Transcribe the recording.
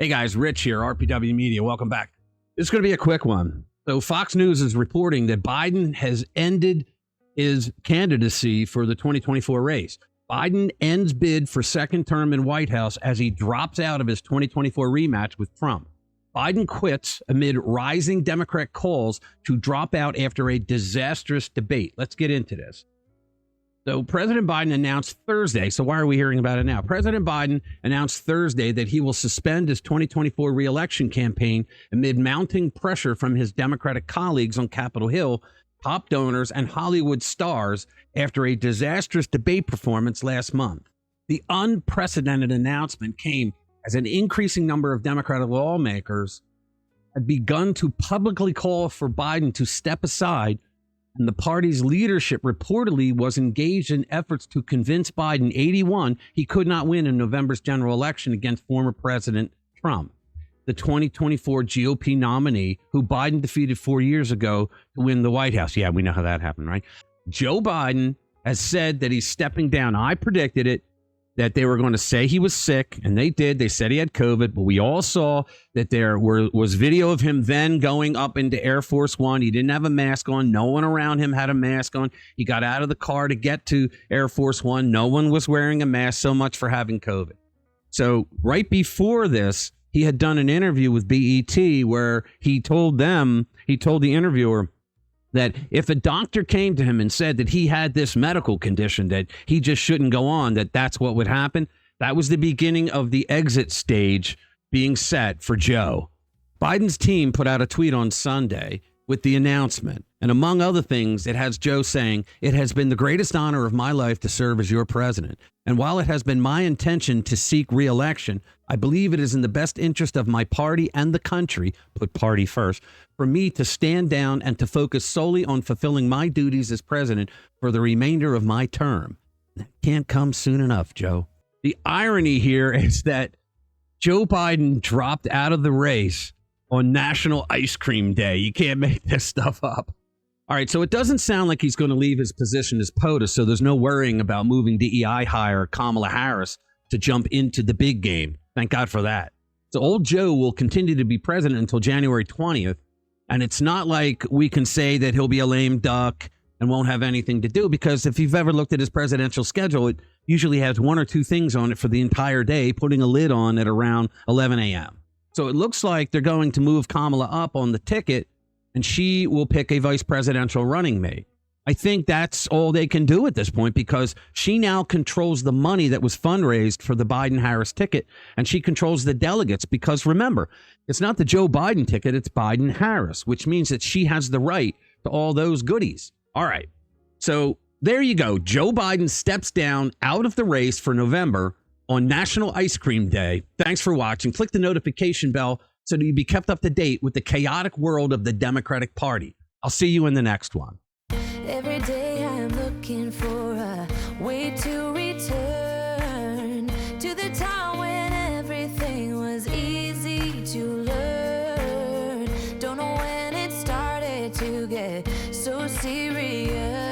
Hey guys, Rich here, RPW Media. Welcome back. This is going to be a quick one. So Fox News is reporting that Biden has ended his candidacy for the 2024 race. Biden ends bid for second term in White House as he drops out of his 2024 rematch with Trump. Biden quits amid rising Democrat calls to drop out after a disastrous debate. Let's get into this. So President Biden announced Thursday, so why are we hearing about it now? President Biden announced Thursday that he will suspend his 2024 reelection campaign amid mounting pressure from his Democratic colleagues on Capitol Hill, top donors, and Hollywood stars after a disastrous debate performance last month. The unprecedented announcement came as an increasing number of Democratic lawmakers had begun to publicly call for Biden to step aside, and the party's leadership reportedly was engaged in efforts to convince Biden, 81, he could not win in November's general election against former President Trump, the 2024 GOP nominee who Biden defeated 4 years ago to win the White House. Yeah, we know how that happened, right? Joe Biden has said that he's stepping down. I predicted it, that they were going to say he was sick, and they did. They said he had COVID, but we all saw that there was video of him then going up into Air Force One. He didn't have a mask on. No one around him had a mask on. He got out of the car to get to Air Force One. No one was wearing a mask. So much for having COVID. So right before this, he had done an interview with BET where he told the interviewer that if a doctor came to him and said that he had this medical condition, that he just shouldn't go on, that's what would happen. That was the beginning of the exit stage being set for Joe. Biden's team put out a tweet on Sunday with the announcement. And among other things, it has Joe saying, "It has been the greatest honor of my life to serve as your president. And while it has been my intention to seek re-election, I believe it is in the best interest of my party and the country, put party first, for me to stand down and to focus solely on fulfilling my duties as president for the remainder of my term." That can't come soon enough, Joe. The irony here is that Joe Biden dropped out of the race on National Ice Cream Day. You can't make this stuff up. All right, so it doesn't sound like he's going to leave his position as POTUS, so there's no worrying about moving DEI hire Kamala Harris to jump into the big game. Thank God for that. So old Joe will continue to be president until January 20th, and it's not like we can say that he'll be a lame duck and won't have anything to do, because if you've ever looked at his presidential schedule, it usually has one or two things on it for the entire day, putting a lid on at around 11 a.m. So it looks like they're going to move Kamala up on the ticket, and she will pick a vice presidential running mate. I think that's all they can do at this point, because she now controls the money that was fundraised for the Biden-Harris ticket, and she controls the delegates, because remember, it's not the Joe Biden ticket, it's Biden-Harris, which means that she has the right to all those goodies. All right, so there you go. Joe Biden steps down out of the race for November on National Ice Cream Day. Thanks for watching. Click the notification bell so that you be kept up to date with the chaotic world of the Democratic Party. I'll see you in the next one. Every day I'm looking for a way to return to the time when everything was easy to learn. Don't know when it started to get so serious.